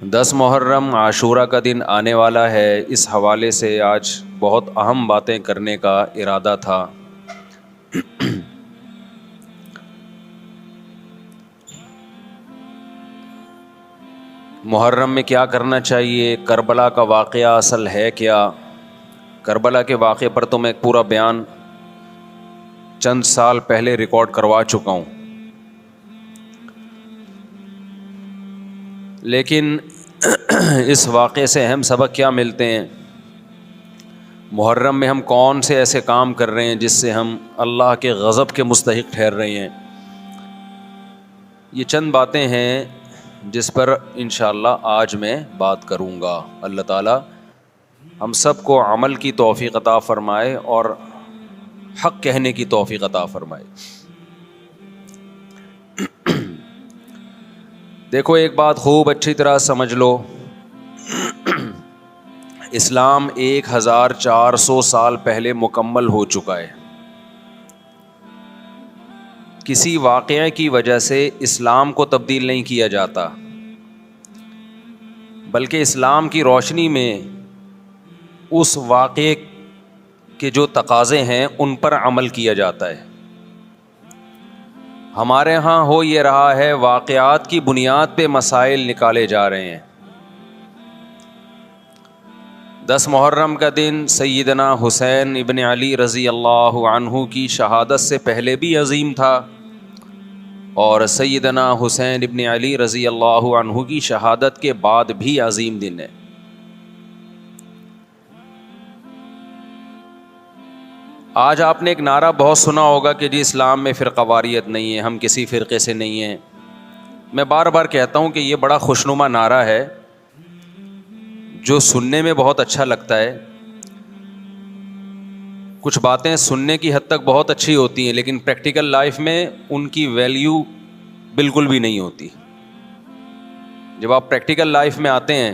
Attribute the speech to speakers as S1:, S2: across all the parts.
S1: 10 محرم عاشورہ کا دن آنے والا ہے۔ اس حوالے سے آج بہت اہم باتیں کرنے کا ارادہ تھا۔ محرم میں کیا کرنا چاہیے؟ کربلا کا واقعہ اصل ہے کیا؟ کربلا کے واقعے پر تو میں ایک پورا بیان چند سال پہلے ریکارڈ کروا چکا ہوں، لیکن اس واقعے سے اہم سبق کیا ملتے ہیں؟ محرم میں ہم کون سے ایسے کام کر رہے ہیں جس سے ہم اللہ کے غضب کے مستحق ٹھہر رہے ہیں؟ یہ چند باتیں ہیں جس پر انشاءاللہ آج میں بات کروں گا۔ اللہ تعالی ہم سب کو عمل کی توفیق عطا فرمائے اور حق کہنے کی توفیق عطا فرمائے۔ دیکھو، ایک بات خوب اچھی طرح سمجھ لو، اسلام 1400 سال پہلے مکمل ہو چکا ہے۔ کسی واقعے کی وجہ سے اسلام کو تبدیل نہیں کیا جاتا، بلکہ اسلام کی روشنی میں اس واقعے کے جو تقاضے ہیں ان پر عمل کیا جاتا ہے۔ ہمارے ہاں ہو یہ رہا ہے، واقعات کی بنیاد پہ مسائل نکالے جا رہے ہیں۔ 10 محرم کا دن سیدنا حسین ابن علی رضی اللہ عنہ کی شہادت سے پہلے بھی عظیم تھا، اور سیدنا حسین ابن علی رضی اللہ عنہ کی شہادت کے بعد بھی عظیم دن ہے۔ آج آپ نے ایک نعرہ بہت سنا ہوگا کہ جی اسلام میں فرقہ واریت نہیں ہے، ہم کسی فرقے سے نہیں ہیں۔ میں بار بار کہتا ہوں کہ یہ بڑا خوشنما نعرہ ہے جو سننے میں بہت اچھا لگتا ہے۔ کچھ باتیں سننے کی حد تک بہت اچھی ہوتی ہیں، لیکن پریکٹیکل لائف میں ان کی ویلیو بالکل بھی نہیں ہوتی۔ جب آپ پریکٹیکل لائف میں آتے ہیں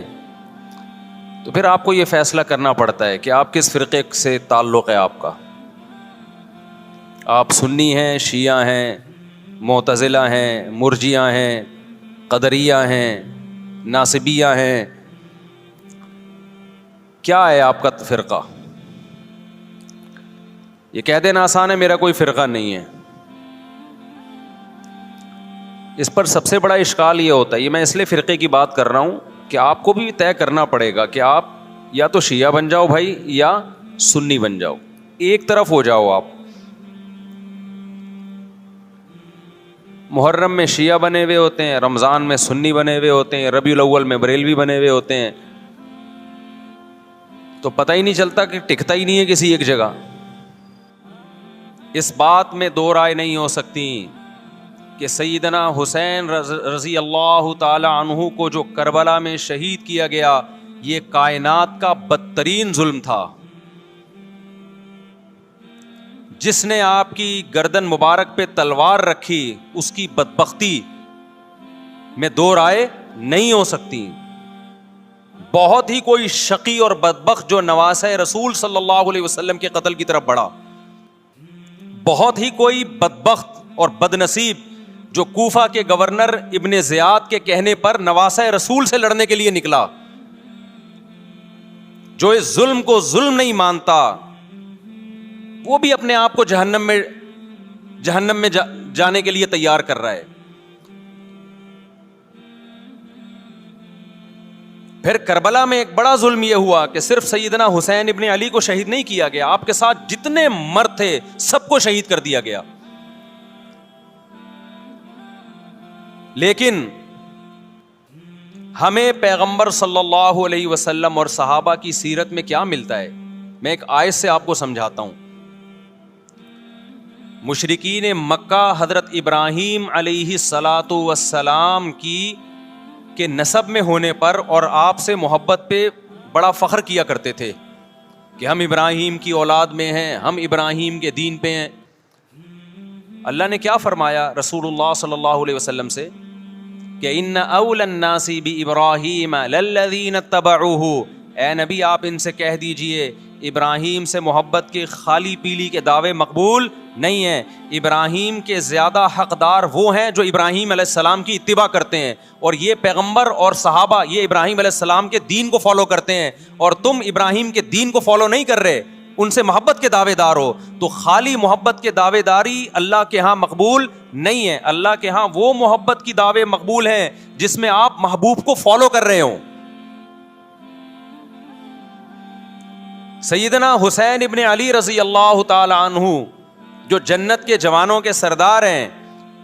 S1: تو پھر آپ کو یہ فیصلہ کرنا پڑتا ہے کہ آپ کس فرقے سے تعلق ہے آپ کا۔ آپ سنی ہیں، شیعہ ہیں، معتزلہ ہیں، مرجیہ ہیں، قدریہ ہیں، ناصبیہ ہیں، کیا ہے آپ کا فرقہ؟ یہ کہہ دینا آسان ہے، میرا کوئی فرقہ نہیں ہے۔ اس پر سب سے بڑا اشکال یہ ہوتا ہے، یہ میں اس لیے فرقے کی بات کر رہا ہوں کہ آپ کو بھی طے کرنا پڑے گا کہ آپ یا تو شیعہ بن جاؤ بھائی، یا سنی بن جاؤ، ایک طرف ہو جاؤ آپ۔ محرم میں شیعہ بنے ہوئے ہوتے ہیں، رمضان میں سنی بنے ہوئے ہوتے ہیں، ربیع الاول میں بریلوی بنے ہوئے ہوتے ہیں، تو پتہ ہی نہیں چلتا کہ ٹکتا ہی نہیں ہے کسی ایک جگہ۔ اس بات میں دو رائے نہیں ہو سکتی کہ سیدنا حسین رضی اللہ تعالی عنہ کو جو کربلا میں شہید کیا گیا، یہ کائنات کا بدترین ظلم تھا۔ جس نے آپ کی گردن مبارک پہ تلوار رکھی، اس کی بدبختی میں دو رائے نہیں ہو سکتی۔ بہت ہی کوئی شقی اور بدبخت جو نواسہ رسول صلی اللہ علیہ وسلم کے قتل کی طرف بڑھا، بہت ہی کوئی بدبخت اور بدنصیب جو کوفہ کے گورنر ابن زیاد کے کہنے پر نواسہ رسول سے لڑنے کے لیے نکلا، جو اس ظلم کو ظلم نہیں مانتا، وہ بھی اپنے آپ کو جہنم میں جانے کے لیے تیار کر رہا ہے۔ پھر کربلا میں ایک بڑا ظلم یہ ہوا کہ صرف سیدنا حسین ابن علی کو شہید نہیں کیا گیا، آپ کے ساتھ جتنے مرد تھے سب کو شہید کر دیا گیا۔ لیکن ہمیں پیغمبر صلی اللہ علیہ وسلم اور صحابہ کی سیرت میں کیا ملتا ہے؟ میں ایک آیت سے آپ کو سمجھاتا ہوں۔ مشرکین مکہ حضرت ابراہیم علیہ الصلاۃ والسلام کے نسب میں ہونے پر اور آپ سے محبت پہ بڑا فخر کیا کرتے تھے کہ ہم ابراہیم کی اولاد میں ہیں، ہم ابراہیم کے دین پہ ہیں۔ اللہ نے کیا فرمایا رسول اللہ صلی اللہ علیہ وسلم سے کہ ان اول الناس بابراہیم للذین اتبعوہ، اے نبی آپ ان سے کہہ دیجئے ابراہیم سے محبت کے خالی پیلی کے دعوے مقبول نہیں ہے. ابراہیم کے زیادہ حقدار وہ ہیں جو ابراہیم علیہ السلام کی اتباع کرتے ہیں, اور یہ پیغمبر اور صحابہ یہ ابراہیم علیہ السلام کے دین کو فالو کرتے ہیں, اور تم ابراہیم کے دین کو فالو نہیں کر رہے, ان سے محبت کے دعوے دار ہو. تو خالی محبت کے دعوے داری اللہ کے ہاں مقبول نہیں ہے. اللہ کے ہاں وہ محبت کی دعوے مقبول ہیں جس میں آپ محبوب کو فالو کر رہے ہوں. سیدنا حسین ابن علی رضی اللہ تعالی عنہ جو جنت کے جوانوں کے سردار ہیں,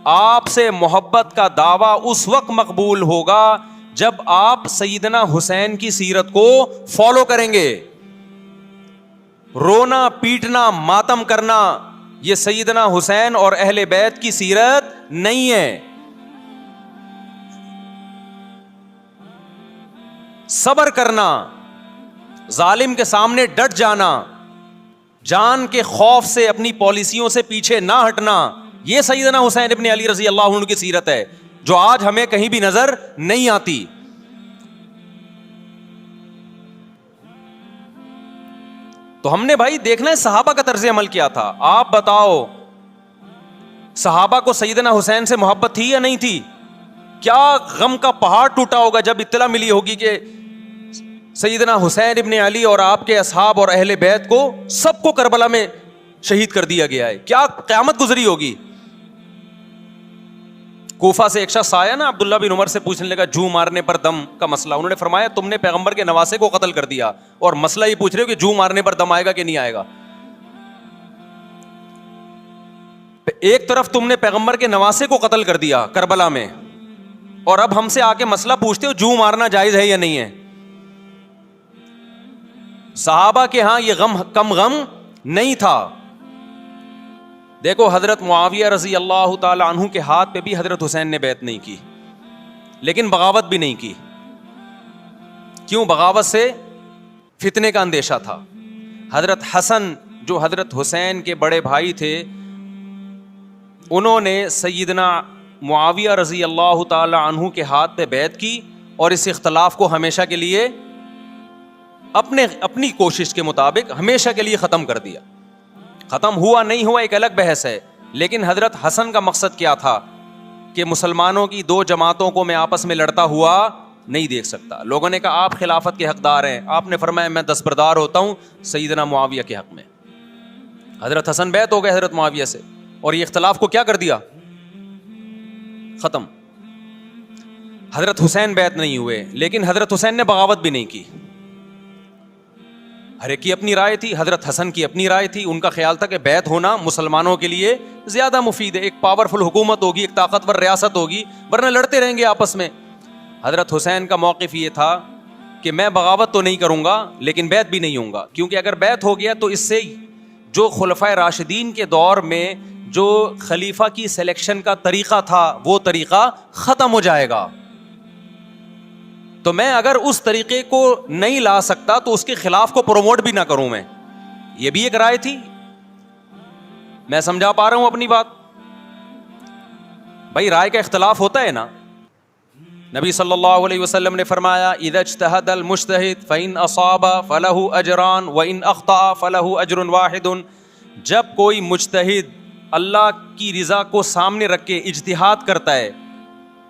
S1: آپ سے محبت کا دعویٰ اس وقت مقبول ہوگا جب آپ سیدنا حسین کی سیرت کو فالو کریں گے. رونا پیٹنا ماتم کرنا یہ سیدنا حسین اور اہل بیت کی سیرت نہیں ہے. صبر کرنا, ظالم کے سامنے ڈٹ جانا, جان کے خوف سے اپنی پالیسیوں سے پیچھے نہ ہٹنا, یہ سیدنا حسین ابن علی رضی اللہ عنہ کی سیرت ہے جو آج ہمیں کہیں بھی نظر نہیں آتی. تو ہم نے بھائی دیکھنا ہے صحابہ کا طرز عمل کیا تھا. آپ بتاؤ صحابہ کو سیدنا حسین سے محبت تھی یا نہیں تھی؟ کیا غم کا پہاڑ ٹوٹا ہوگا جب اطلاع ملی ہوگی کہ سیدنا حسین ابن علی اور آپ کے اصحاب اور اہل بیت کو سب کو کربلا میں شہید کر دیا گیا ہے. کیا قیامت گزری ہوگی. کوفہ سے ایک شخص آیا نا, عبداللہ بن عمر سے پوچھنے لگا جو مارنے پر دم کا مسئلہ. انہوں نے فرمایا تم نے پیغمبر کے نواسے کو قتل کر دیا اور مسئلہ یہ پوچھ رہے ہو کہ جو مارنے پر دم آئے گا کہ نہیں آئے گا. ایک طرف تم نے پیغمبر کے نواسے کو قتل کر دیا کربلا میں, اور اب ہم سے آ کے مسئلہ پوچھتے ہو جو مارنا جائز ہے یا نہیں ہے. صحابہ کے ہاں یہ غم کم غم نہیں تھا. دیکھو حضرت معاویہ رضی اللہ تعالی عنہ کے ہاتھ پہ بھی حضرت حسین نے بیعت نہیں کی, لیکن بغاوت بھی نہیں کی. کیوں؟ بغاوت سے فتنے کا اندیشہ تھا. حضرت حسن جو حضرت حسین کے بڑے بھائی تھے, انہوں نے سیدنا معاویہ رضی اللہ تعالی عنہ کے ہاتھ پہ بیعت کی اور اس اختلاف کو ہمیشہ کے لیے اپنی کوشش کے مطابق ہمیشہ کے لیے ختم کر دیا. ختم ہوا نہیں ہوا ایک الگ بحث ہے, لیکن حضرت حسن کا مقصد کیا تھا کہ مسلمانوں کی دو جماعتوں کو میں آپس میں لڑتا ہوا نہیں دیکھ سکتا. لوگوں نے کہا آپ خلافت کے حقدار ہیں, آپ نے فرمایا میں دستبردار ہوتا ہوں سیدنا معاویہ کے حق میں. حضرت حسن بیعت ہو گئے حضرت معاویہ سے, اور یہ اختلاف کو کیا کر دیا؟ ختم. حضرت حسین بیعت نہیں ہوئے, لیکن حضرت حسین نے بغاوت بھی نہیں کی. ہر ایک کی اپنی رائے تھی, حضرت حسن کی اپنی رائے تھی. ان کا خیال تھا کہ بیعت ہونا مسلمانوں کے لیے زیادہ مفید ہے, ایک پاورفل حکومت ہوگی, ایک طاقتور ریاست ہوگی, ورنہ لڑتے رہیں گے آپس میں. حضرت حسین کا موقف یہ تھا کہ میں بغاوت تو نہیں کروں گا لیکن بیعت بھی نہیں ہوں گا, کیونکہ اگر بیعت ہو گیا تو اس سے جو خلفائے راشدین کے دور میں جو خلیفہ کی سلیکشن کا طریقہ تھا وہ طریقہ ختم ہو جائے گا. تو میں اگر اس طریقے کو نہیں لا سکتا تو اس کے خلاف کو پروموٹ بھی نہ کروں میں. یہ بھی ایک رائے تھی. میں سمجھا پا رہا ہوں اپنی بات؟ بھائی رائے کا اختلاف ہوتا ہے نا. نبی صلی اللہ علیہ وسلم نے فرمایا اذا اجتہد المجتہد فإن اصاب فلہ اجران وإن اخطأ فلہ اجر واحد. جب کوئی مجتہد اللہ کی رضا کو سامنے رکھ کے اجتہاد کرتا ہے,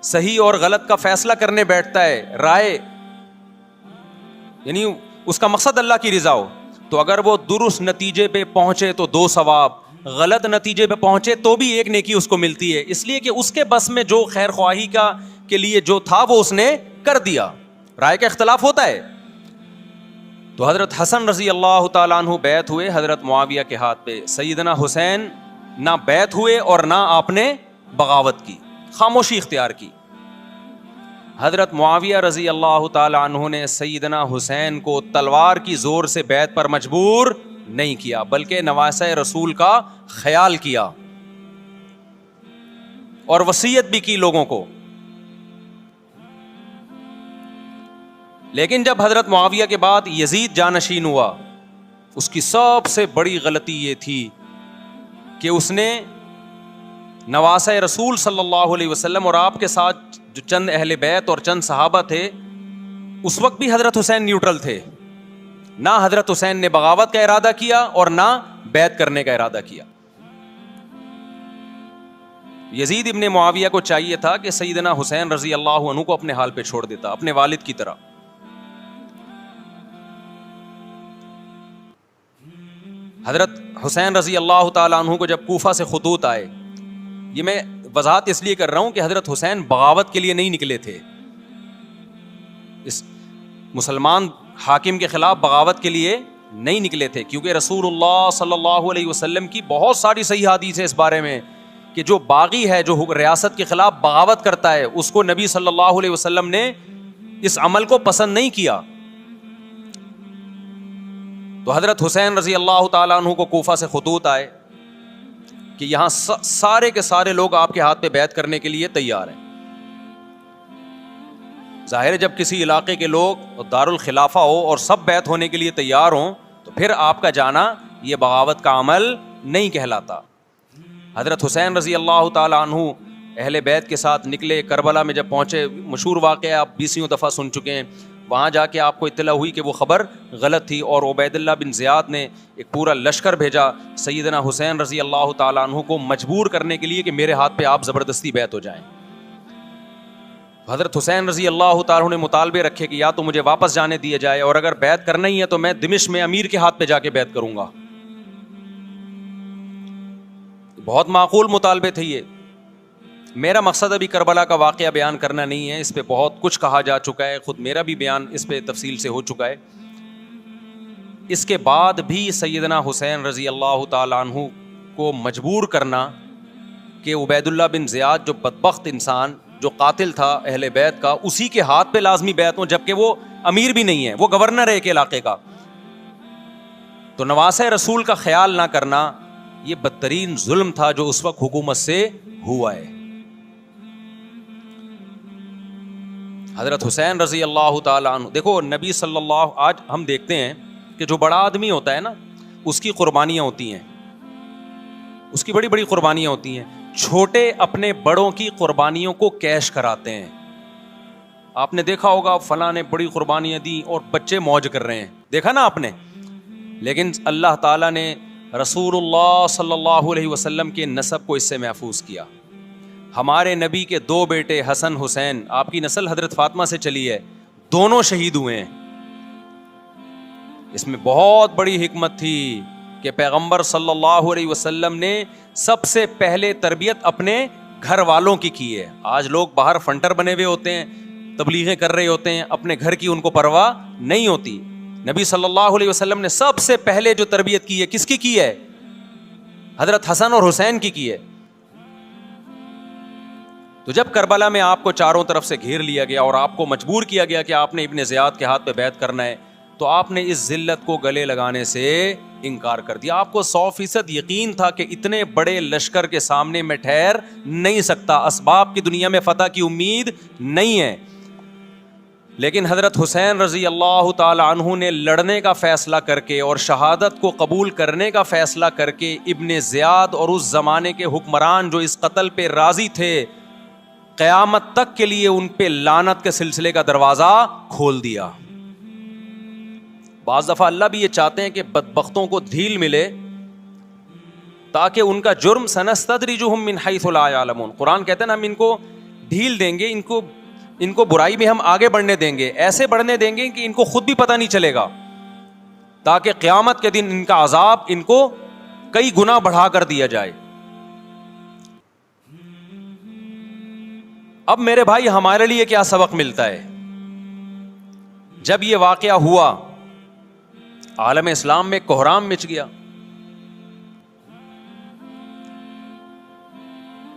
S1: صحیح اور غلط کا فیصلہ کرنے بیٹھتا ہے, رائے یعنی اس کا مقصد اللہ کی رضا ہو, تو اگر وہ درست نتیجے پہ پہنچے تو 2 ثواب, غلط نتیجے پہ پہنچے تو بھی 1 نیکی اس کو ملتی ہے, اس لیے کہ اس کے بس میں جو خیر خواہی کے لیے جو تھا وہ اس نے کر دیا. رائے کا اختلاف ہوتا ہے. تو حضرت حسن رضی اللہ تعالیٰ عنہ بیعت ہوئے حضرت معاویہ کے ہاتھ پہ. سیدنا حسین نہ بیعت ہوئے اور نہ آپ نے بغاوت کی, خاموشی اختیار کی. حضرت معاویہ رضی اللہ تعالی عنہ نے سیدنا حسین کو تلوار کی زور سے بیعت پر مجبور نہیں کیا, بلکہ نواسہ رسول کا خیال کیا اور وصیت بھی کی لوگوں کو. لیکن جب حضرت معاویہ کے بعد یزید جانشین ہوا, اس کی سب سے بڑی غلطی یہ تھی کہ اس نے نواسہ رسول صلی اللہ علیہ وسلم اور آپ کے ساتھ جو چند اہل بیت اور چند صحابہ تھے, اس وقت بھی حضرت حسین نیوٹرل تھے. نہ حضرت حسین نے بغاوت کا ارادہ کیا اور نہ بیعت کرنے کا ارادہ کیا. یزید ابن معاویہ کو چاہیے تھا کہ سیدنا حسین رضی اللہ عنہ کو اپنے حال پہ چھوڑ دیتا، اپنے والد کی طرح. حضرت حسین رضی اللہ تعالیٰ عنہ کو جب کوفہ سے خطوط آئے، یہ میں وضاحت اس لیے کر رہا ہوں کہ حضرت حسین بغاوت کے لیے نہیں نکلے تھے، اس مسلمان حاکم کے خلاف بغاوت کے لیے نہیں نکلے تھے، کیونکہ رسول اللہ صلی اللہ علیہ وسلم کی بہت ساری صحیح حدیث ہے اس بارے میں کہ جو باغی ہے، جو ریاست کے خلاف بغاوت کرتا ہے، اس کو نبی صلی اللہ علیہ وسلم نے اس عمل کو پسند نہیں کیا. تو حضرت حسین رضی اللہ تعالیٰ عنہ کو کوفہ سے خطوط آئے کہ یہاں سارے کے سارے لوگ آپ کے ہاتھ پہ بیعت کرنے کے لیے تیار ہیں. ظاہر ہے جب کسی علاقے کے لوگ دارالخلافہ ہو اور سب بیعت ہونے کے لیے تیار ہوں تو پھر آپ کا جانا یہ بغاوت کا عمل نہیں کہلاتا. حضرت حسین رضی اللہ تعالیٰ عنہ اہل بیت کے ساتھ نکلے. کربلا میں جب پہنچے، مشہور واقعہ آپ 20 دفعہ سن چکے ہیں، وہاں جا کے آپ کو اطلاع ہوئی کہ وہ خبر غلط تھی، اور عبید اللہ بن زیاد نے ایک پورا لشکر بھیجا سیدنا حسین رضی اللہ تعالیٰ عنہ کو مجبور کرنے کے لیے کہ میرے ہاتھ پہ آپ زبردستی بیعت ہو جائیں. حضرت حسین رضی اللہ تعالیٰ عنہ نے مطالبے رکھے کہ یا تو مجھے واپس جانے دیا جائے، اور اگر بیعت کرنا ہی ہے تو میں دمشق میں امیر کے ہاتھ پہ جا کے بیعت کروں گا. بہت معقول مطالبے تھے یہ. میرا مقصد ابھی کربلا کا واقعہ بیان کرنا نہیں ہے، اس پہ بہت کچھ کہا جا چکا ہے، خود میرا بھی بیان اس پہ تفصیل سے ہو چکا ہے. اس کے بعد بھی سیدنا حسین رضی اللہ تعالیٰ عنہ کو مجبور کرنا کہ عبید اللہ بن زیاد جو بدبخت انسان، جو قاتل تھا اہل بیت کا، اسی کے ہاتھ پہ لازمی بیعت ہوں، جبکہ وہ امیر بھی نہیں ہے، وہ گورنر ہے ایک علاقے کا. تو نواسہ رسول کا خیال نہ کرنا یہ بدترین ظلم تھا جو اس وقت حکومت سے ہوا ہے. حضرت حسین رضی اللہ تعالیٰ عنہ، دیکھو نبی صلی اللہ، آج ہم دیکھتے ہیں کہ جو بڑا آدمی ہوتا ہے نا، اس کی قربانیاں ہوتی ہیں، اس کی بڑی بڑی قربانیاں ہوتی ہیں. چھوٹے اپنے بڑوں کی قربانیوں کو کیش کراتے ہیں. آپ نے دیکھا ہوگا فلاں نے بڑی قربانیاں دی اور بچے موج کر رہے ہیں، دیکھا نا آپ نے. لیکن اللہ تعالیٰ نے رسول اللہ صلی اللہ علیہ وسلم کے نسب کو اس سے محفوظ کیا. ہمارے نبی کے 2 بیٹے حسن حسین، آپ کی نسل حضرت فاطمہ سے چلی ہے، دونوں شہید ہوئے ہیں. اس میں بہت بڑی حکمت تھی کہ پیغمبر صلی اللہ علیہ وسلم نے سب سے پہلے تربیت اپنے گھر والوں کی ہے. آج لوگ باہر فنٹر بنے ہوئے ہوتے ہیں، تبلیغیں کر رہے ہوتے ہیں، اپنے گھر کی ان کو پرواہ نہیں ہوتی. نبی صلی اللہ علیہ وسلم نے سب سے پہلے جو تربیت کی ہے، کس کی ہے؟ حضرت حسن اور حسین کی ہے. تو جب کربلا میں آپ کو چاروں طرف سے گھیر لیا گیا اور آپ کو مجبور کیا گیا کہ آپ نے ابن زیاد کے ہاتھ پہ بیعت کرنا ہے، تو آپ نے اس ذلت کو گلے لگانے سے انکار کر دیا. آپ کو 100% یقین تھا کہ اتنے بڑے لشکر کے سامنے میں ٹھہر نہیں سکتا، اسباب کی دنیا میں فتح کی امید نہیں ہے. لیکن حضرت حسین رضی اللہ تعالی عنہ نے لڑنے کا فیصلہ کر کے اور شہادت کو قبول کرنے کا فیصلہ کر کے ابن زیاد اور اس زمانے کے حکمران جو اس قتل پہ راضی تھے، قیامت تک کے لیے ان پہ لعنت کے سلسلے کا دروازہ کھول دیا. بعض دفعہ اللہ بھی یہ چاہتے ہیں کہ بدبختوں کو ڈھیل ملے تاکہ ان کا جرم سنستدرجہم من حیث لا یعلمون. قرآن کہتے ہیں نا، ہم ان کو ڈھیل دیں گے، ان کو برائی میں ہم آگے بڑھنے دیں گے، ایسے بڑھنے دیں گے کہ ان کو خود بھی پتہ نہیں چلے گا، تاکہ قیامت کے دن ان کا عذاب ان کو کئی گنا بڑھا کر دیا جائے. اب میرے بھائی ہمارے لیے کیا سبق ملتا ہے؟ جب یہ واقعہ ہوا عالم اسلام میں کوہرام مچ گیا،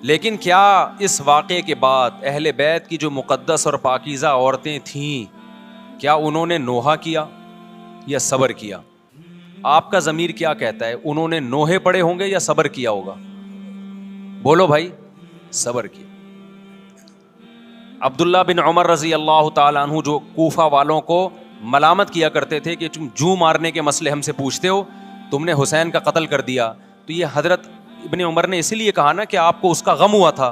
S1: لیکن کیا اس واقعے کے بعد اہل بیت کی جو مقدس اور پاکیزہ عورتیں تھیں، کیا انہوں نے نوحہ کیا یا صبر کیا؟ آپ کا ضمیر کیا کہتا ہے؟ انہوں نے نوحے پڑے ہوں گے یا صبر کیا ہوگا؟ بولو بھائی. صبر کیا. عبداللہ بن عمر رضی اللہ تعالیٰ عنہ جو کوفہ والوں کو ملامت کیا کرتے تھے کہ تم جو مارنے کے مسئلے ہم سے پوچھتے ہو، تم نے حسین کا قتل کر دیا، تو یہ حضرت ابن عمر نے اسی لیے کہا نا کہ آپ کو اس کا غم ہوا تھا.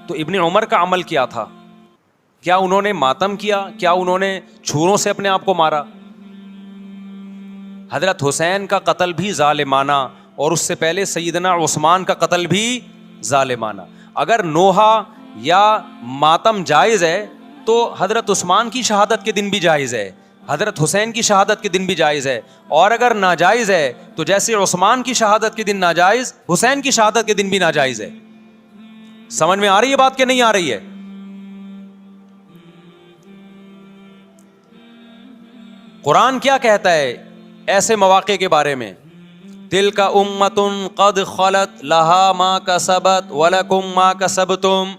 S1: تو ابن عمر کا عمل کیا تھا؟ کیا انہوں نے ماتم کیا؟ کیا انہوں نے چھروں سے اپنے آپ کو مارا؟ حضرت حسین کا قتل بھی ظالمانہ، اور اس سے پہلے سیدنا عثمان کا قتل بھی ظالمانہ. اگر نوحہ یا ماتم جائز ہے تو حضرت عثمان کی شہادت کے دن بھی جائز ہے, حضرت حسین کی شہادت کے دن بھی جائز ہے. اور اگر ناجائز ہے تو جیسے عثمان کی شہادت کے دن ناجائز, حسین کی شہادت کے دن بھی ناجائز ہے. سمجھ میں آ رہی ہے بات کہ نہیں آ رہی ہے؟ قرآن کیا کہتا ہے ایسے مواقع کے بارے میں؟ تلک امۃ قد خلت لہا ما کسبت ولکم ما کسبتم.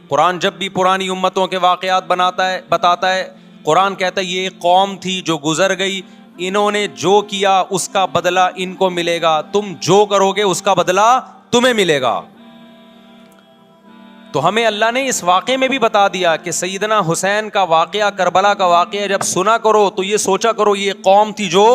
S1: قرآن جب بھی پرانی امتوں کے واقعات بتاتا ہے, قرآن کہتا ہے یہ ایک قوم تھی جو گزر گئی, انہوں نے جو کیا اس کا بدلہ ان کو ملے گا, تم جو کرو گے اس کا بدلہ تمہیں ملے گا. تو ہمیں اللہ نے اس واقعے میں بھی بتا دیا کہ سیدنا حسین کا واقعہ, کربلا کا واقعہ جب سنا کرو تو یہ سوچا کرو یہ قوم تھی جو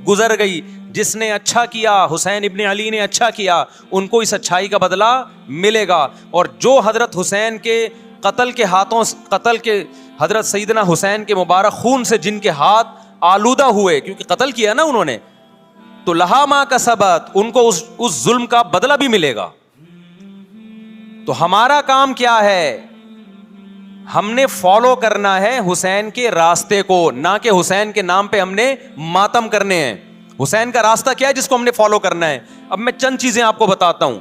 S1: گزر گئی, جس نے اچھا کیا, حسین ابن علی نے اچھا کیا, ان کو اس اچھائی کا بدلہ ملے گا. اور جو حضرت حسین کے قتل کے حضرت سیدنا حسین کے مبارک خون سے جن کے ہاتھ آلودہ ہوئے, کیونکہ قتل کیا نا انہوں نے, تو لہا ما کسبت, ان کو اس ظلم کا بدلہ بھی ملے گا. تو ہمارا کام کیا ہے؟ ہم نے فالو کرنا ہے حسین کے راستے کو, نہ کہ حسین کے نام پہ ہم نے ماتم کرنے ہیں. حسین کا راستہ کیا ہے جس کو ہم نے فالو کرنا ہے؟ اب میں چند چیزیں آپ کو بتاتا ہوں.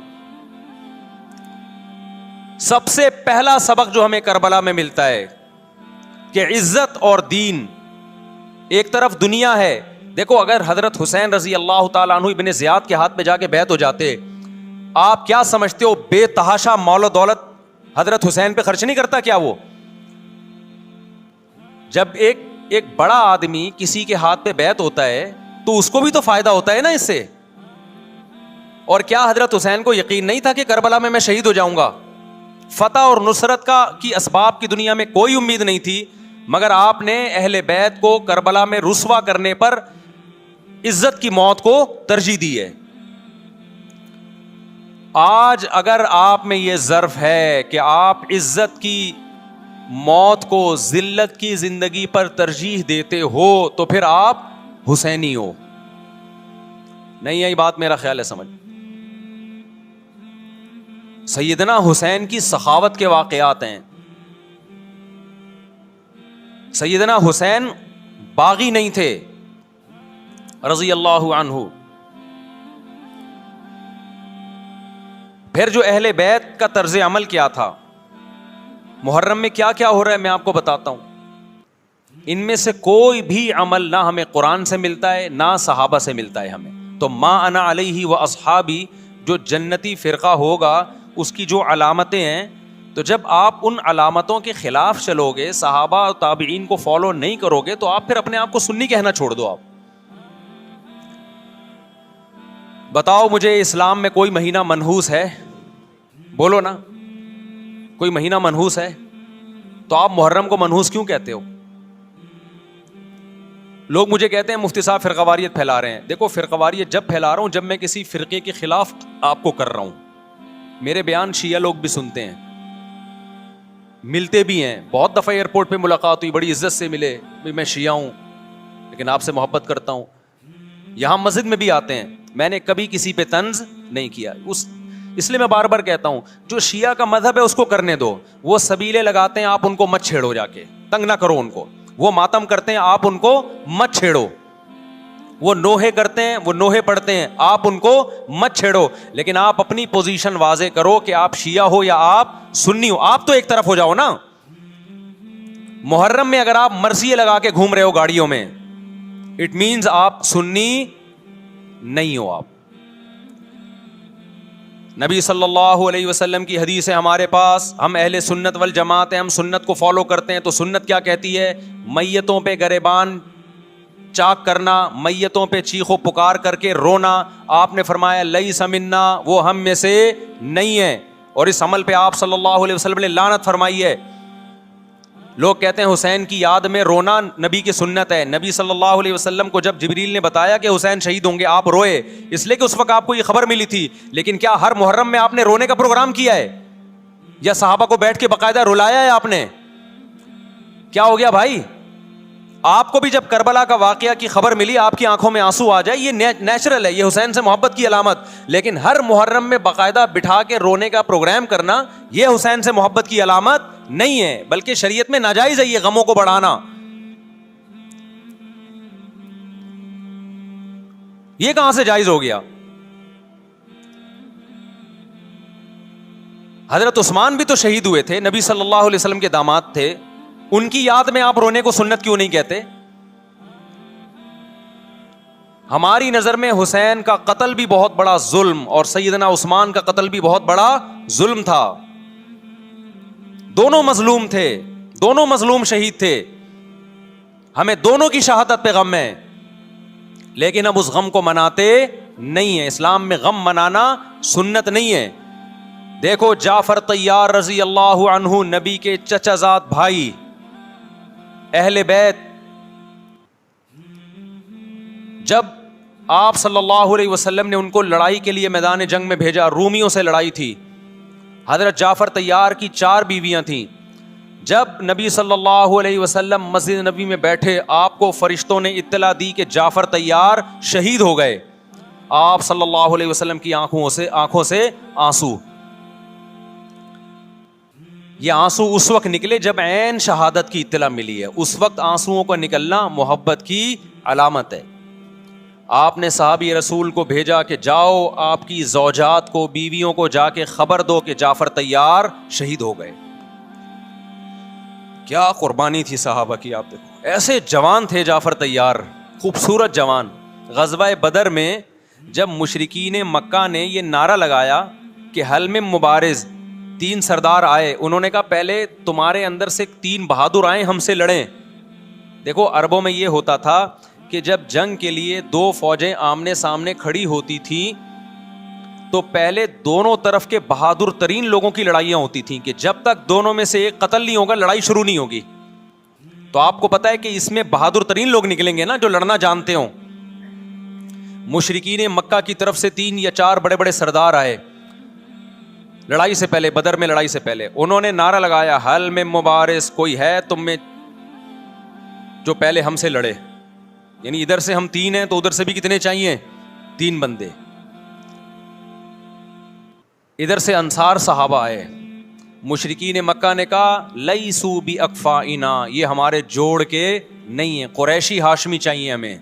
S1: سب سے پہلا سبق جو ہمیں کربلا میں ملتا ہے کہ عزت اور دین, ایک طرف دنیا ہے. دیکھو اگر حضرت حسین رضی اللہ تعالیٰ عنہ ابن زیاد کے ہاتھ پہ جا کے بیعت ہو جاتے, آپ کیا سمجھتے ہو بے تحاشا مال و دولت حضرت حسین پہ خرچ نہیں کرتا کیا وہ؟ جب ایک بڑا آدمی کسی کے ہاتھ پہ بیعت ہوتا ہے تو اس کو بھی تو فائدہ ہوتا ہے نا اس سے. اور کیا حضرت حسین کو یقین نہیں تھا کہ کربلا میں شہید ہو جاؤں گا؟ فتح اور نصرت کی اسباب کی دنیا میں کوئی امید نہیں تھی, مگر آپ نے اہل بیت کو کربلا میں رسوا کرنے پر عزت کی موت کو ترجیح دی ہے. آج اگر آپ میں یہ ظرف ہے کہ آپ عزت کی موت کو ذلت کی زندگی پر ترجیح دیتے ہو تو پھر آپ حسینی ہو. نہیں آئی بات میرا خیال ہے سمجھ. سیدنا حسین کی سخاوت کے واقعات ہیں. سیدنا حسین باغی نہیں تھے رضی اللہ عنہ. پھر جو اہل بیت کا طرز عمل کیا تھا, محرم میں کیا کیا ہو رہا ہے میں آپ کو بتاتا ہوں. ان میں سے کوئی بھی عمل نہ ہمیں قرآن سے ملتا ہے نہ صحابہ سے ملتا ہے ہمیں. تو ما انا علیہ و اصحابی جو جنتی فرقہ ہوگا اس کی جو علامتیں ہیں, تو جب آپ ان علامتوں کے خلاف چلو گے, صحابہ اور تابعین کو فالو نہیں کرو گے, تو آپ پھر اپنے آپ کو سنی کہنا چھوڑ دو. آپ بتاؤ مجھے اسلام میں کوئی مہینہ منحوس ہے؟ بولو نا, کوئی مہینہ منحوس ہے؟ تو آپ محرم کو منحوس کیوں کہتے ہو؟ لوگ مجھے کہتے ہیں مفتی صاحب فرقواریت پھیلا رہے ہیں. دیکھو فرقواریت جب پھیلا رہا ہوں جب میں کسی فرقے کے خلاف آپ کو کر رہا ہوں. میرے بیان شیعہ لوگ بھی سنتے ہیں, ملتے بھی ہیں. بہت دفعہ ایئرپورٹ پہ ملاقات ہوئی, بڑی عزت سے ملے, میں شیعہ ہوں لیکن آپ سے محبت کرتا ہوں. یہاں مسجد میں بھی آتے ہیں, میں نے کبھی کسی پہ طنز نہیں کیا. اس لیے میں بار بار کہتا ہوں جو شیعہ کا مذہب ہے اس کو کرنے دو. وہ سبیلے لگاتے ہیں, آپ ان کو مت چھیڑو, جا کے تنگ نہ کرو ان کو. وہ ماتم کرتے ہیں, آپ ان کو مت چھیڑو. وہ نوحے کرتے ہیں, وہ نوحے پڑھتے ہیں, آپ ان کو مت چھیڑو. لیکن آپ اپنی پوزیشن واضح کرو کہ آپ شیعہ ہو یا آپ سنی ہو. آپ تو ایک طرف ہو جاؤ نا. محرم میں اگر آپ مرثیے لگا کے گھوم رہے ہو گاڑیوں میں, اٹ مینز آپ سنی نہیں ہو. آپ نبی صلی اللہ علیہ وسلم کی حدیث ہے ہمارے پاس, ہم اہل سنت والجماعت ہیں, ہم سنت کو فالو کرتے ہیں. تو سنت کیا کہتی ہے؟ میتوں پہ گریبان چاک کرنا, میتوں پہ چیخ و پکار کر کے رونا. آپ نے فرمایا لیس منا, وہ ہم میں سے نہیں ہے. اور اس عمل پہ آپ صلی اللہ علیہ وسلم نے لعنت فرمائی ہے. لوگ کہتے ہیں حسین کی یاد میں رونا نبی کی سنت ہے. نبی صلی اللہ علیہ وسلم کو جب جبریل نے بتایا کہ حسین شہید ہوں گے, آپ روئے, اس لیے کہ اس وقت آپ کو یہ خبر ملی تھی. لیکن کیا ہر محرم میں آپ نے رونے کا پروگرام کیا ہے, یا صحابہ کو بیٹھ کے باقاعدہ رلایا ہے آپ نے؟ کیا ہو گیا بھائی؟ آپ کو بھی جب کربلا کا واقعہ کی خبر ملی آپ کی آنکھوں میں آنسو آ جائے، یہ نیچرل ہے، یہ حسین سے محبت کی علامت. لیکن ہر محرم میں باقاعدہ بٹھا کے رونے کا پروگرام کرنا یہ حسین سے محبت کی علامت نہیں ہے، بلکہ شریعت میں ناجائز ہے یہ غموں کو بڑھانا. یہ کہاں سے جائز ہو گیا؟ حضرت عثمان بھی تو شہید ہوئے تھے، نبی صلی اللہ علیہ وسلم کے داماد تھے، ان کی یاد میں آپ رونے کو سنت کیوں نہیں کہتے؟ ہماری نظر میں حسین کا قتل بھی بہت بڑا ظلم اور سیدنا عثمان کا قتل بھی بہت بڑا ظلم تھا. دونوں مظلوم تھے، دونوں مظلوم شہید تھے، ہمیں دونوں کی شہادت پہ غم ہے، لیکن اب اس غم کو مناتے نہیں ہیں. اسلام میں غم منانا سنت نہیں ہے. دیکھو جعفر طیار رضی اللہ عنہ، نبی کے چچا زاد بھائی، اہل بیت، جب آپ صلی اللہ علیہ وسلم نے ان کو لڑائی کے لیے میدان جنگ میں بھیجا، رومیوں سے لڑائی تھی، حضرت جعفر طیار کی 4 بیویاں تھیں. جب نبی صلی اللہ علیہ وسلم مسجد نبی میں بیٹھے، آپ کو فرشتوں نے اطلاع دی کہ جعفر طیار شہید ہو گئے. آپ صلی اللہ علیہ وسلم کی آنکھوں سے آنسو. یہ آنسو اس وقت نکلے جب عین شہادت کی اطلاع ملی ہے، اس وقت آنسوؤں کا نکلنا محبت کی علامت ہے. آپ نے صحابی رسول کو بھیجا کہ جاؤ آپ کی زوجات کو، بیویوں کو جا کے خبر دو کہ جعفر طیار شہید ہو گئے. کیا قربانی تھی صحابہ کی، آپ دیکھو ایسے جوان تھے جعفر طیار، خوبصورت جوان. غزوہ بدر میں جب مشرکین مکہ نے یہ نعرہ لگایا کہ حل میں مبارز، 3 سردار آئے، انہوں نے کہا پہلے تمہارے اندر سے 3 بہادر آئیں ہم سے لڑیں. دیکھو عربوں میں یہ ہوتا تھا کہ جب جنگ کے لیے 2 فوجیں آمنے سامنے کھڑی ہوتی تھیں تو پہلے دونوں طرف کے بہادر ترین لوگوں کی لڑائیاں ہوتی تھیں کہ جب تک دونوں میں سے ایک قتل نہیں ہوگا لڑائی شروع نہیں ہوگی. تو آپ کو پتا ہے کہ اس میں بہادر ترین لوگ نکلیں گے نا جو لڑنا جانتے ہوں. مشرکین مکہ کی طرف سے 3 یا 4 بڑے بڑے سردار آئے لڑائی سے پہلے، بدر میں لڑائی سے پہلے. انہوں نے نعرہ لگایا حل میں مبارز، کوئی ہے تم میں جو پہلے ہم سے لڑے؟ یعنی ادھر سے ہم 3 ہیں تو ادھر سے بھی کتنے چاہیے؟ 3 بندے. ادھر سے انصار صحابہ آئے، مشرکین مکہ نے کہا لیسو بی اکفائنا، یہ ہمارے جوڑ کے نہیں ہیں، قریشی ہاشمی چاہیے ہمیں،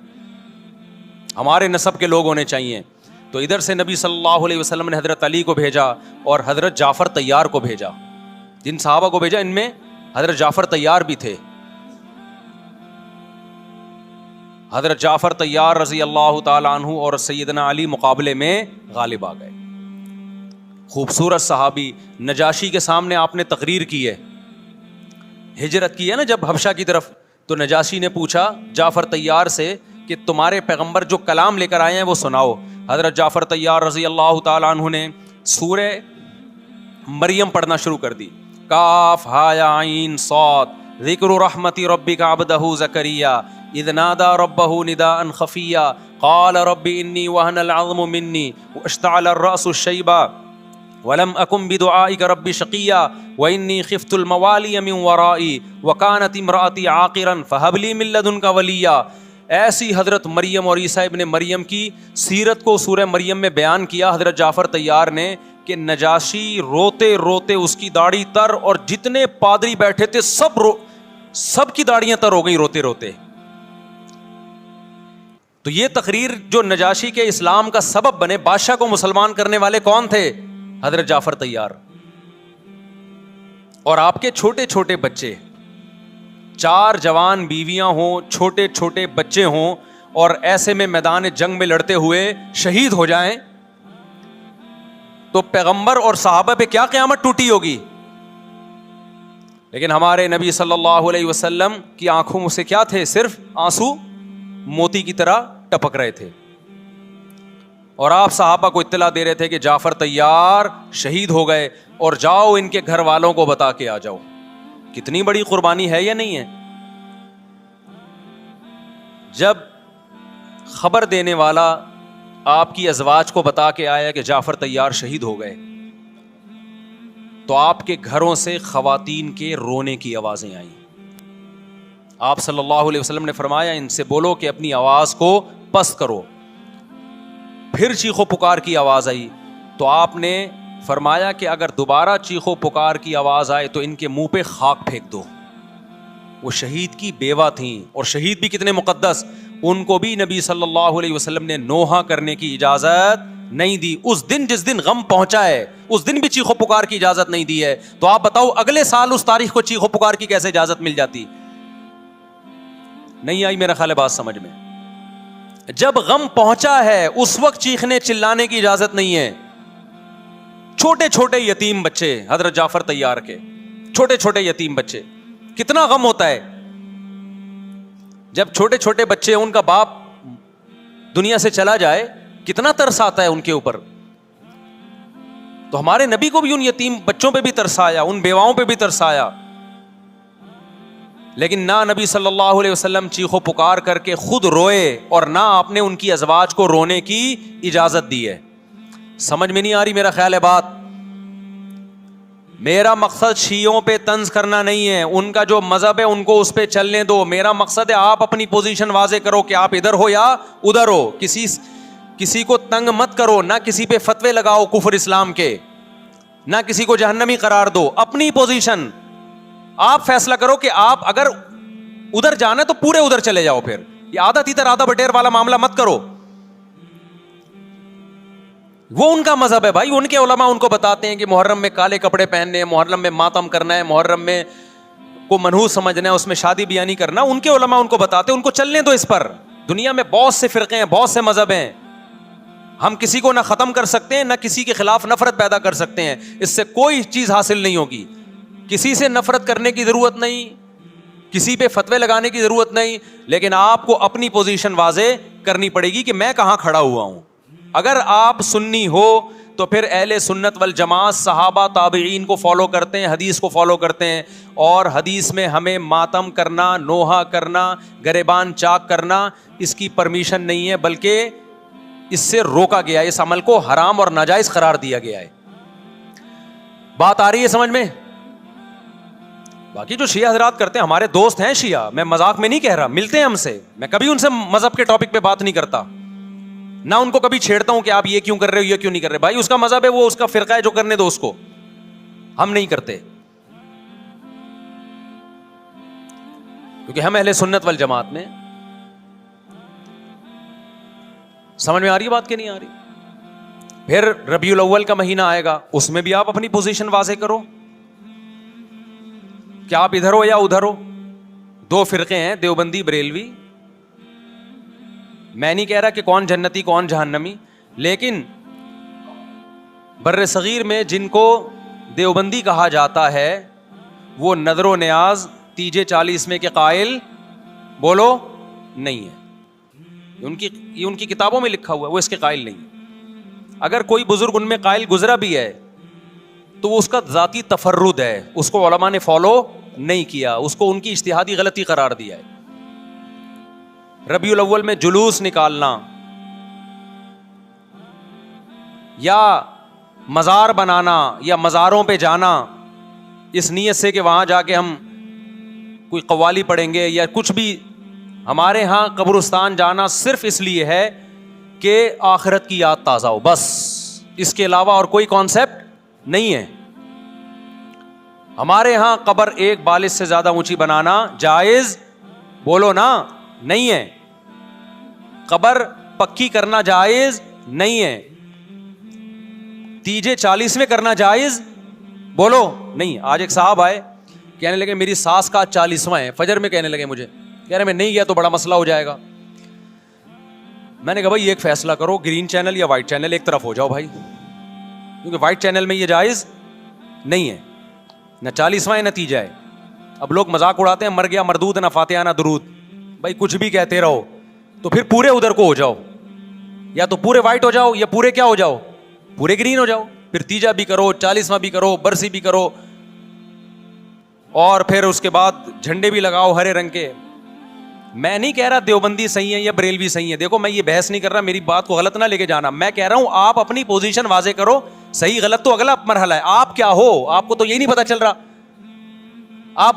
S1: ہمارے نسب کے لوگ ہونے چاہیے. تو ادھر سے نبی صلی اللہ علیہ وسلم نے حضرت علی کو بھیجا اور حضرت جعفر طیار کو بھیجا. جن صحابہ کو بھیجا ان میں حضرت جعفر طیار بھی تھے. حضرت جعفر طیار رضی اللہ تعالی عنہ اور سیدنا علی مقابلے میں غالب آ گئے. خوبصورت صحابی، نجاشی کے سامنے آپ نے تقریر کی ہے، ہجرت کی ہے نا جب حبشہ کی طرف، تو نجاشی نے پوچھا جعفر طیار سے کہ تمہارے پیغمبر جو کلام لے کر آئے ہیں وہ سناؤ. حضرت جعفر طیار رضی اللہ تعالی عنہ نے سورہ مریم پڑھنا شروع کر دی. کاف ہا یا عین صاد ذکر رحمت ربک عبدہ زکریا اذ نادى ربه نداء خفيا قال رب اني وهن العظم مني واشتعل الراس شيبا ولم اكن بدعائك رب شقيا واني خفت الموالي من ورائي وكانت امراتي عاقرا فهب لي من لدنك وليا. ایسی حضرت مریم اور عیسیٰ ابن مریم کی سیرت کو سورہ مریم میں بیان کیا حضرت جعفر طیار نے کہ نجاشی روتے روتے، اس کی داڑھی تر، اور جتنے پادری بیٹھے تھے سب کی داڑیاں تر ہو گئی روتے روتے. تو یہ تقریر جو نجاشی کے اسلام کا سبب بنے، بادشاہ کو مسلمان کرنے والے کون تھے؟ حضرت جعفر طیار. اور آپ کے چھوٹے چھوٹے بچے، 4 جوان بیویاں ہوں، چھوٹے چھوٹے بچے ہوں، اور ایسے میں میدان جنگ میں لڑتے ہوئے شہید ہو جائیں تو پیغمبر اور صحابہ پہ کیا قیامت ٹوٹی ہوگی. لیکن ہمارے نبی صلی اللہ علیہ وسلم کی آنکھوں سے کیا تھے؟ صرف آنسو موتی کی طرح ٹپک رہے تھے. اور آپ صحابہ کو اطلاع دے رہے تھے کہ جعفر طیار شہید ہو گئے اور جاؤ ان کے گھر والوں کو بتا کے آ جاؤ. کتنی بڑی قربانی ہے یا نہیں ہے؟ جب خبر دینے والا آپ کی ازواج کو بتا کے آیا کہ جعفر طیار شہید ہو گئے تو آپ کے گھروں سے خواتین کے رونے کی آوازیں آئیں. آپ صلی اللہ علیہ وسلم نے فرمایا ان سے بولو کہ اپنی آواز کو پست کرو. پھر چیخو پکار کی آواز آئی تو آپ نے فرمایا کہ اگر دوبارہ چیخو پکار کی آواز آئے تو ان کے منہ پہ خاک پھینک دو. وہ شہید کی بیوہ تھیں, اور شہید بھی کتنے مقدس, ان کو بھی نبی صلی اللہ علیہ وسلم نے نوحہ کرنے کی اجازت نہیں دی. اس دن جس دن غم پہنچا ہے اس دن بھی چیخو پکار کی اجازت نہیں دی ہے, تو آپ بتاؤ اگلے سال اس تاریخ کو چیخو پکار کی کیسے اجازت مل جاتی؟ نہیں آئی میرا خیال ہے بات سمجھ میں. جب غم پہنچا ہے اس وقت چیخنے چلانے کی اجازت نہیں ہے. چھوٹے چھوٹے یتیم بچے, حضرت جعفر طیار کے چھوٹے چھوٹے یتیم بچے, کتنا غم ہوتا ہے جب چھوٹے چھوٹے بچے, ان کا باپ دنیا سے چلا جائے, کتنا ترس آتا ہے ان کے اوپر. تو ہمارے نبی کو بھی ان یتیم بچوں پہ بھی ترس آیا, ان بیواؤں پہ بھی ترس آیا, لیکن نہ نبی صلی اللہ علیہ وسلم چیخو پکار کر کے خود روئے اور نہ آپ نے ان کی ازواج کو رونے کی اجازت دی ہے. سمجھ میں نہیں آ رہی میرا خیال ہے بات. میرا مقصد شیعوں پہ طنز کرنا نہیں ہے, ان کا جو مذہب ہے ان کو اس پہ چلنے دو. میرا مقصد ہے آپ اپنی پوزیشن واضح کرو کہ آپ ادھر ہو یا ادھر ہو. کسی کو تنگ مت کرو, نہ کسی پہ فتوے لگاؤ کفر اسلام کے, نہ کسی کو جہنمی قرار دو. اپنی پوزیشن آپ فیصلہ کرو کہ آپ اگر ادھر جانا ہے تو پورے ادھر چلے جاؤ. پھر یہ آدھا تیتر آدھا بٹیر والا معاملہ مت کرو. وہ ان کا مذہب ہے بھائی, ان کے علماء ان کو بتاتے ہیں کہ محرم میں کالے کپڑے پہننے ہیں, محرم میں ماتم کرنا ہے, محرم میں کو منحوس سمجھنا ہے, اس میں شادی بیانی کرنا. ان کے علماء ان کو بتاتے ہیں, ان کو چلنے دو اس پر. دنیا میں بہت سے فرقے ہیں, بہت سے مذہب ہیں, ہم کسی کو نہ ختم کر سکتے ہیں نہ کسی کے خلاف نفرت پیدا کر سکتے ہیں. اس سے کوئی چیز حاصل نہیں ہوگی. کسی سے نفرت کرنے کی ضرورت نہیں, کسی پہ فتوے لگانے کی ضرورت نہیں, لیکن آپ کو اپنی پوزیشن واضح کرنی پڑے گی کہ میں کہاں کھڑا ہوا ہوں. اگر آپ سنی ہو تو پھر اہل سنت والجماعت صحابہ تابعین کو فالو کرتے ہیں, حدیث کو فالو کرتے ہیں, اور حدیث میں ہمیں ماتم کرنا, نوحہ کرنا, گریبان چاک کرنا اس کی پرمیشن نہیں ہے, بلکہ اس سے روکا گیا ہے, اس عمل کو حرام اور ناجائز قرار دیا گیا ہے. بات آ رہی ہے سمجھ میں؟ باقی جو شیعہ حضرات کرتے ہیں, ہمارے دوست ہیں شیعہ, میں مذاق میں نہیں کہہ رہا, ملتے ہیں ہم سے, میں کبھی ان سے مذہب کے ٹاپک پہ بات نہیں کرتا, نہ ان کو کبھی چھیڑتا ہوں کہ آپ یہ کیوں کر رہے ہو, یہ کیوں نہیں کر رہے. بھائی اس کا مذہب ہے, وہ اس کا فرقہ ہے, جو کرنے دو اس کو, ہم نہیں کرتے, کیونکہ ہم اہل سنت والجماعت میں. سمجھ میں آ رہی ہے بات کہ نہیں آ رہی؟ پھر ربیع الاول کا مہینہ آئے گا, اس میں بھی آپ اپنی پوزیشن واضح کرو کہ آپ ادھر ہو یا ادھر ہو. دو فرقے ہیں, دیوبندی بریلوی. میں نہیں کہہ رہا کہ کون جنتی کون جہنمی, لیکن بر صغیر میں جن کو دیوبندی کہا جاتا ہے وہ نظر و نیاز تیجے 40 میں کے قائل بولو نہیں ہے. یہ ان کی کتابوں میں لکھا ہوا ہے, وہ اس کے قائل نہیں. اگر کوئی بزرگ ان میں قائل گزرا بھی ہے تو وہ اس کا ذاتی تفرد ہے, اس کو علماء نے فالو نہیں کیا, اس کو ان کی اجتہادی غلطی قرار دیا ہے. ربیع الاول میں جلوس نکالنا یا مزار بنانا یا مزاروں پہ جانا اس نیت سے کہ وہاں جا کے ہم کوئی قوالی پڑھیں گے یا کچھ بھی, ہمارے ہاں قبرستان جانا صرف اس لیے ہے کہ آخرت کی یاد تازہ ہو, بس. اس کے علاوہ اور کوئی کانسیپٹ نہیں ہے. ہمارے ہاں قبر ایک بالش سے زیادہ اونچی بنانا جائز بولو نا نہیں ہے. قبر پکی کرنا جائز نہیں ہے. تیجے 40 میں کرنا جائز بولو نہیں. آج ایک صاحب آئے, کہنے لگے میری ساس کا 40واں ہے, فجر میں کہنے لگے مجھے, کہہ رہے میں نہیں گیا تو بڑا مسئلہ ہو جائے گا. میں نے کہا بھائی ایک فیصلہ کرو, گرین چینل یا وائٹ چینل, ایک طرف ہو جاؤ بھائی, کیونکہ وائٹ چینل میں یہ جائز نہیں ہے, نہ 40واں نتیجہ ہے. اب لوگ مذاق اڑاتے ہیں مر گیا مردود نہ فاتحہ نہ درود. بھائی کچھ بھی کہتے رہو تو پھر پورے ادھر کو ہو جاؤ, یا تو پورے وائٹ ہو جاؤ یا پورے کیا ہو جاؤ, پورے گرین ہو جاؤ. پھر تیجا بھی کرو, 40واں بھی کرو, برسی بھی کرو, اور پھر اس کے بعد جھنڈے بھی لگاؤ ہرے رنگ کے. میں نہیں کہہ رہا دیوبندی صحیح ہے یا بریلوی صحیح ہے, دیکھو میں یہ بحث نہیں کر رہا, میری بات کو غلط نہ لے کے جانا. میں کہہ رہا ہوں آپ اپنی پوزیشن واضح کرو, صحیح غلط تو اگلا مرحلہ ہے. آپ کیا ہو, آپ کو تو یہی نہیں پتا چل رہا. آپ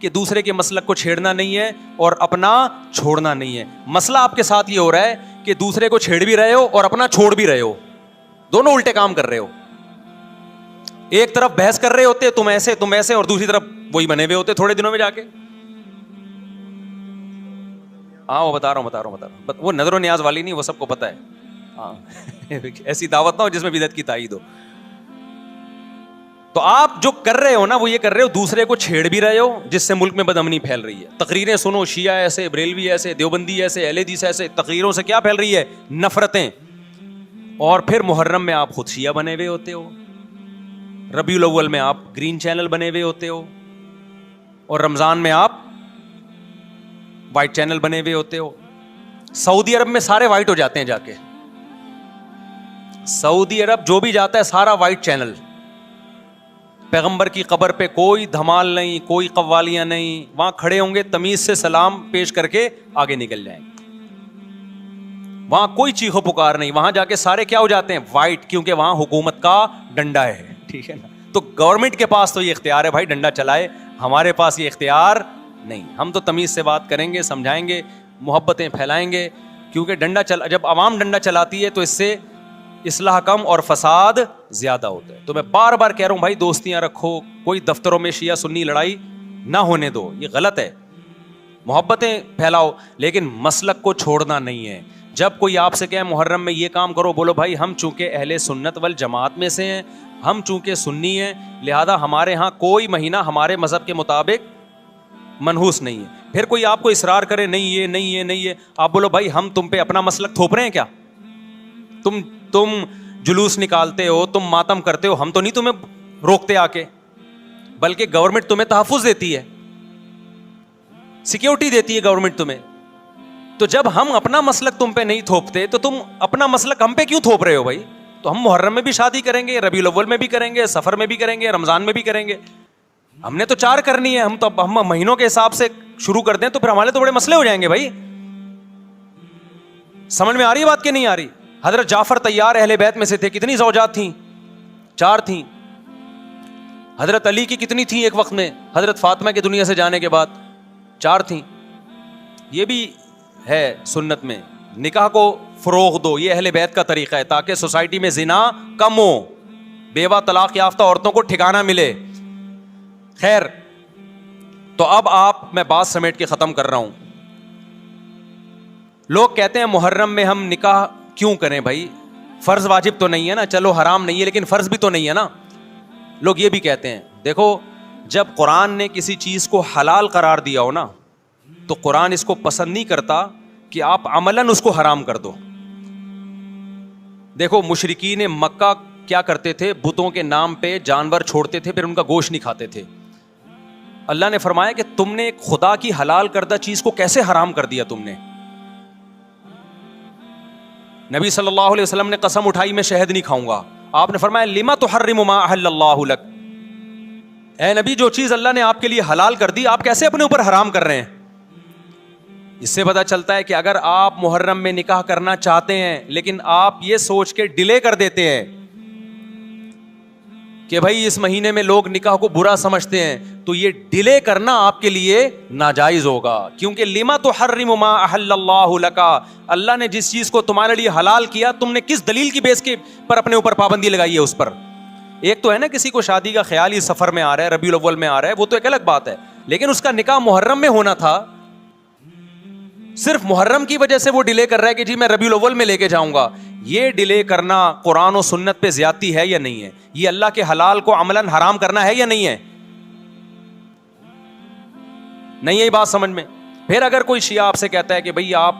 S1: کہ دوسرے کے مسلک کو چھیڑنا نہیں ہے اور اپنا چھوڑنا نہیں ہے. مسئلہ آپ کے ساتھ یہ ہو رہا ہے کہ دوسرے کو چھیڑ بھی رہے ہو اور اپنا چھوڑ بھی رہے ہو, دونوں الٹے کام کر رہے ہو. ایک طرف بحث کر رہے ہوتے تم ایسے اور دوسری طرف وہی بنے ہوئے ہوتے تھوڑے دنوں میں جا کے. ہاں وہ بتا رہا ہوں وہ نظر و نیاز والی نہیں, وہ سب کو پتا ہے. ہاں ایسی دعوت نہ ہو جس میں بدعت کی تائید ہو. تو آپ جو کر رہے ہو نا وہ یہ کر رہے ہو دوسرے کو چھیڑ بھی رہے ہو, جس سے ملک میں بدامنی پھیل رہی ہے. تقریریں سنو, شیعہ ایسے, بریلوی ایسے, دیوبندی ایسے, اہل حدیث ایسے, تقریروں سے کیا پھیل رہی ہے؟ نفرتیں. اور پھر محرم میں آپ خود شیعہ بنے ہوئے ہوتے ہو, ربیع الاول میں آپ گرین چینل بنے ہوئے ہوتے ہو, اور رمضان میں آپ وائٹ چینل بنے ہوئے ہوتے ہو. سعودی عرب میں سارے وائٹ ہو جاتے ہیں جا کے. سعودی عرب جو بھی جاتا ہے سارا وائٹ چینل. پیغمبر کی قبر پہ کوئی دھمال نہیں, کوئی قوالیاں نہیں, وہاں کھڑے ہوں گے تمیز سے سلام پیش کر کے آگے نکل جائیں گے. وہاں کوئی چیخو پکار نہیں, وہاں جا کے سارے کیا ہو جاتے ہیں؟ وائٹ, کیونکہ وہاں حکومت کا ڈنڈا ہے. ٹھیک ہے نا. تو گورنمنٹ کے پاس تو یہ اختیار ہے بھائی ڈنڈا چلائے, ہمارے پاس یہ اختیار نہیں. ہم تو تمیز سے بات کریں گے, سمجھائیں گے, محبتیں پھیلائیں گے, کیونکہ جب عوام ڈنڈا چلاتی ہے تو اس سے اصلاح کم اور فساد زیادہ ہوتا ہے. تو میں بار بار کہہ رہا ہوں بھائی دوستیاں رکھو, کوئی دفتروں میں شیعہ سنی لڑائی نہ ہونے دو, یہ غلط ہے. محبتیں پھیلاؤ لیکن مسلک کو چھوڑنا نہیں ہے. جب کوئی آپ سے کہے محرم میں یہ کام کرو, بولو بھائی ہم چونکہ اہل سنت والجماعت میں سے ہیں, ہم چونکہ سنی ہیں, لہذا ہمارے ہاں کوئی مہینہ ہمارے مذہب کے مطابق منحوس نہیں ہے. پھر کوئی آپ کو اصرار کرے نہیں یہ, آپ بولو بھائی ہم تم پہ اپنا مسلک تھوپ رہے ہیں کیا؟ تم جلوس نکالتے ہو, تم ماتم کرتے ہو, ہم تو نہیں تمہیں روکتے آ کے, بلکہ گورنمنٹ تمہیں تحفظ دیتی ہے, سیکیورٹی دیتی ہے گورنمنٹ تمہیں. تو جب ہم اپنا مسلک تم پہ نہیں تھوپتے تو تم اپنا مسلک ہم پہ کیوں تھوپ رہے ہو بھائی؟ تو ہم محرم میں بھی شادی کریں گے, ربیع الاول میں بھی کریں گے, سفر میں بھی کریں گے, رمضان میں بھی کریں گے. ہم نے تو 4 کرنی ہے. ہم مہینوں کے حساب سے شروع کر دیں تو پھر ہمارے تو بڑے مسئلے ہو جائیں گے بھائی. سمجھ میں آ رہی ہے بات کہ نہیں آ رہی؟ حضرت جعفر طیار اہل بیت میں سے تھے, کتنی زوجات تھیں؟ 4 تھیں. حضرت علی کی کتنی تھیں ایک وقت میں؟ حضرت فاطمہ کے دنیا سے جانے کے بعد 4 تھیں. یہ بھی ہے سنت میں, نکاح کو فروغ دو, یہ اہل بیت کا طریقہ ہے تاکہ سوسائٹی میں زنا کم ہو, بیوہ طلاق یافتہ عورتوں کو ٹھکانہ ملے. خیر, تو اب میں بات سمیٹ کے ختم کر رہا ہوں. لوگ کہتے ہیں محرم میں ہم نکاح کیوں کریں بھائی, فرض واجب تو نہیں ہے نا, چلو حرام نہیں ہے لیکن فرض بھی تو نہیں ہے نا. لوگ یہ بھی کہتے ہیں, دیکھو جب قرآن نے کسی چیز کو حلال قرار دیا ہو نا تو قرآن اس کو پسند نہیں کرتا کہ آپ عملاً اس کو حرام کر دو. دیکھو مشرکین مکہ کیا کرتے تھے, بتوں کے نام پہ جانور چھوڑتے تھے, پھر ان کا گوشت نہیں کھاتے تھے. اللہ نے فرمایا کہ تم نے ایک خدا کی حلال کردہ چیز کو کیسے حرام کر دیا تم نے. نبی صلی اللہ علیہ وسلم نے قسم اٹھائی میں شہد نہیں کھاؤں گا. آپ نے فرمایا لما تحرم ما احل اللہ لک, اے نبی جو چیز اللہ نے آپ کے لیے حلال کر دی آپ کیسے اپنے اوپر حرام کر رہے ہیں. اس سے پتہ چلتا ہے کہ اگر آپ محرم میں نکاح کرنا چاہتے ہیں لیکن آپ یہ سوچ کے ڈیلے کر دیتے ہیں کہ بھائی اس مہینے میں لوگ نکاح کو برا سمجھتے ہیں, تو یہ ڈیلے کرنا آپ کے لیے ناجائز ہوگا. کیونکہ لما تحرم ما احل اللہ لک, اللہ نے جس چیز کو تمہارے لیے حلال کیا تم نے کس دلیل کی بیس کے پر اپنے اوپر پابندی لگائی ہے اس پر. ایک تو ہے نا کسی کو شادی کا خیال ہی سفر میں آ رہا ہے, ربیع الاول میں آ رہا ہے, وہ تو ایک الگ بات ہے, لیکن اس کا نکاح محرم میں ہونا تھا, صرف محرم کی وجہ سے وہ ڈیلے کر رہا ہے کہ جی میں ربیع الاول میں لے کے جاؤں گا. یہ ڈیلے کرنا قرآن و سنت پہ زیادتی ہے یا نہیں ہے؟ یہ اللہ کے حلال کو عملاً حرام کرنا ہے یا نہیں ہے؟ نہیں ہے یہ بات سمجھ میں. پھر اگر کوئی شیعہ آپ سے کہتا ہے کہ بھئی آپ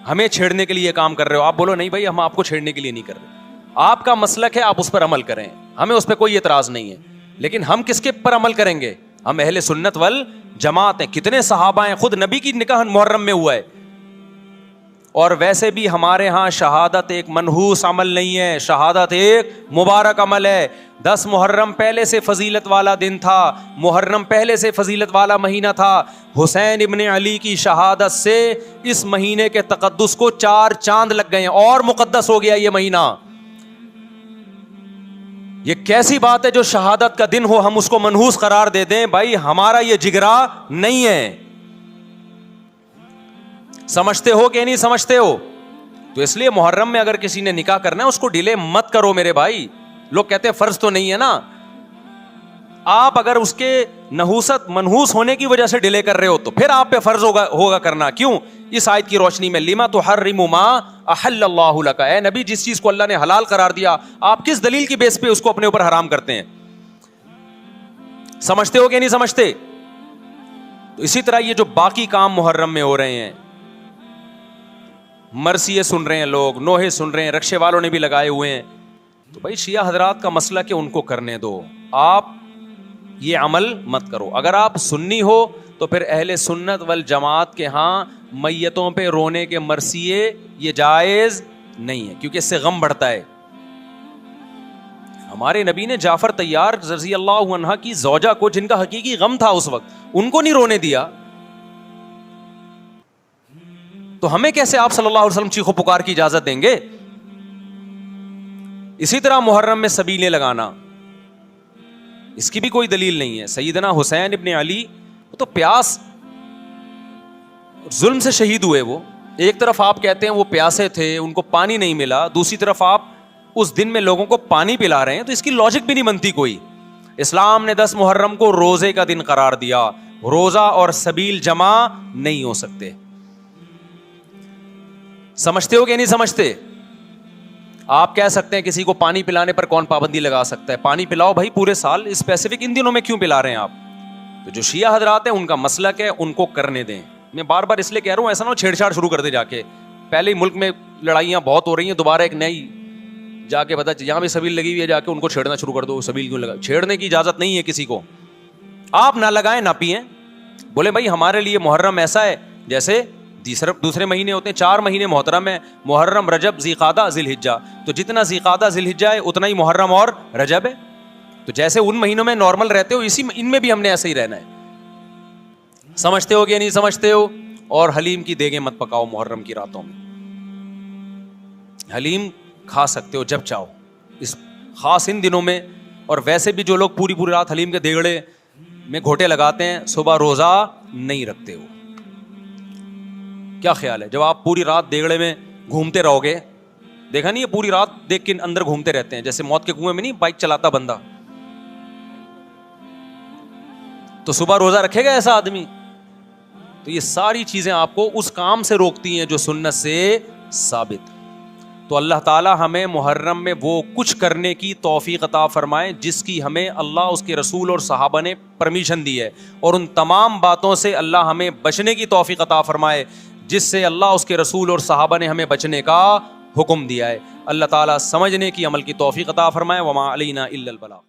S1: ہمیں چھیڑنے کے لیے یہ کام کر رہے ہو, آپ بولو نہیں بھائی ہم آپ کو چھیڑنے کے لیے نہیں کر رہے, آپ کا مسلک ہے, آپ اس پر عمل کریں, ہمیں اس پہ کوئی اعتراض نہیں ہے. لیکن ہم کس کے پر عمل کریں گے؟ ہم اہل سنت والجماعت ہیں. کتنے صحابہ ہیں, خود نبی کی نکاح محرم میں ہوا ہے. اور ویسے بھی ہمارے ہاں شہادت ایک منحوس عمل نہیں ہے, شہادت ایک مبارک عمل ہے. 10 محرم پہلے سے فضیلت والا دن تھا, محرم پہلے سے فضیلت والا مہینہ تھا. حسین ابن علی کی شہادت سے اس مہینے کے تقدس کو 4 چاند لگ گئے ہیں اور مقدس ہو گیا یہ مہینہ. یہ کیسی بات ہے جو شہادت کا دن ہو ہم اس کو منحوس قرار دے دیں؟ بھائی ہمارا یہ جگرا نہیں ہے. سمجھتے ہو کہ نہیں سمجھتے ہو؟ تو اس لیے محرم میں اگر کسی نے نکاح کرنا ہے اس کو ڈیلے مت کرو میرے بھائی. لوگ کہتے ہیں فرض تو نہیں ہے نا. آپ اگر اس کے نحوست منحوس ہونے کی وجہ سے ڈیلے کر رہے ہو تو پھر آپ پہ فرض ہوگا کرنا. کیوں؟ اس آیت کی روشنی میں لما تحرم ما احل اللہ لک. اے نبی جس چیز کو اللہ نے حلال قرار دیا آپ کس دلیل کی بیس پہ اس کو اپنے اوپر حرام کرتے ہیں؟ سمجھتے ہو کہ نہیں سمجھتے؟ تو اسی طرح یہ جو باقی کام محرم میں ہو رہے ہیں، مرثیے سن رہے ہیں لوگ، نوحے سن رہے ہیں، رکشے والوں نے بھی لگائے ہوئے ہیں، تو بھائی شیعہ حضرات کا مسئلہ کہ ان کو کرنے دو، آپ یہ عمل مت کرو. اگر آپ سنی ہو تو پھر اہل سنت والجماعت کے ہاں میتوں پہ رونے کے مرثیے یہ جائز نہیں ہے، کیونکہ اس سے غم بڑھتا ہے. ہمارے نبی نے جعفر طیار رضی اللہ عنہ کی زوجہ کو، جن کا حقیقی غم تھا اس وقت، ان کو نہیں رونے دیا. تو ہمیں کیسے آپ صلی اللہ علیہ وسلم چیخو پکار کی اجازت دیں گے؟ اسی طرح محرم میں سبیلیں لگانا، اس کی بھی کوئی دلیل نہیں ہے. سیدنا حسین ابن علی تو پیاس ظلم سے شہید ہوئے. وہ ایک طرف آپ کہتے ہیں وہ پیاسے تھے، ان کو پانی نہیں ملا، دوسری طرف آپ اس دن میں لوگوں کو پانی پلا رہے ہیں، تو اس کی لاجک بھی نہیں بنتی کوئی. اسلام نے 10 محرم کو روزے کا دن قرار دیا. روزہ اور سبیل جمع نہیں ہو سکتے. سمجھتے ہو کہ نہیں سمجھتے؟ آپ کہہ سکتے ہیں کسی کو پانی پلانے پر کون پابندی لگا سکتا ہے؟ پانی پلاؤ بھائی پورے سال، اسپیسیفک ان دنوں میں کیوں پلا رہے ہیں آپ؟ تو جو شیعہ حضرات ہیں ان کا مسلک ہے، ان کو کرنے دیں. میں بار بار اس لیے کہہ رہا ہوں ایسا نہ ہو چھیڑ چھاڑ شروع کر دے جا کے. پہلے ہی ملک میں لڑائیاں بہت ہو رہی ہیں، دوبارہ ایک نئی جا کے پتا یہاں بھی سبیل لگی ہوئی ہے، جا کے ان کو چھیڑنا شروع کر دو. سبیل کیوں لگا؟ چھیڑنے کی اجازت نہیں ہے کسی کو. آپ نہ لگائیں نہ پئیں. بولے بھائی ہمارے لیے محرم ایسا ہے جیسے دوسرے مہینے ہوتے ہیں. 4 مہینے محترم ہے، محرم، رجب، ذی-قعدہ، ذی الحجہ. تو جتنا ذی-قعدہ ذی الحجہ ہے اتنا ہی محرم اور رجب ہے. تو جیسے ان مہینوں میں نارمل رہتے ہو ان میں بھی ہم نے ایسے ہی رہنا ہے. سمجھتے ہو کہ نہیں سمجھتے ہو؟ اور حلیم کی دیگیں مت پکاؤ محرم کی راتوں میں. حلیم کھا سکتے ہو جب چاہو اس خاص ان دنوں میں. اور ویسے بھی جو لوگ پوری رات حلیم کے دیگڑے میں گھوٹے لگاتے ہیں صبح روزہ نہیں رکھتے ہو. کیا خیال ہے جب آپ پوری رات دیگڑے میں گھومتے رہو گے؟ دیکھا نہیں ہے پوری رات دیکھ کے اندر گھومتے رہتے ہیں جیسے موت کے کنویں میں نہیں بائک چلاتا بندہ. تو صبح روزہ رکھے گا ایسا آدمی؟ تو یہ ساری چیزیں آپ کو اس کام سے روکتی ہیں جو سنت سے ثابت. تو اللہ تعالیٰ ہمیں محرم میں وہ کچھ کرنے کی توفیق عطا فرمائے جس کی ہمیں اللہ، اس کے رسول اور صحابہ نے پرمیشن دی ہے، اور ان تمام باتوں سے اللہ ہمیں بچنے کی توفیق عطا فرمائے جس سے اللہ، اس کے رسول اور صحابہ نے ہمیں بچنے کا حکم دیا ہے. اللہ تعالیٰ سمجھنے کی، عمل کی توفیق عطا فرمائے. وما علینا الا البلاغ.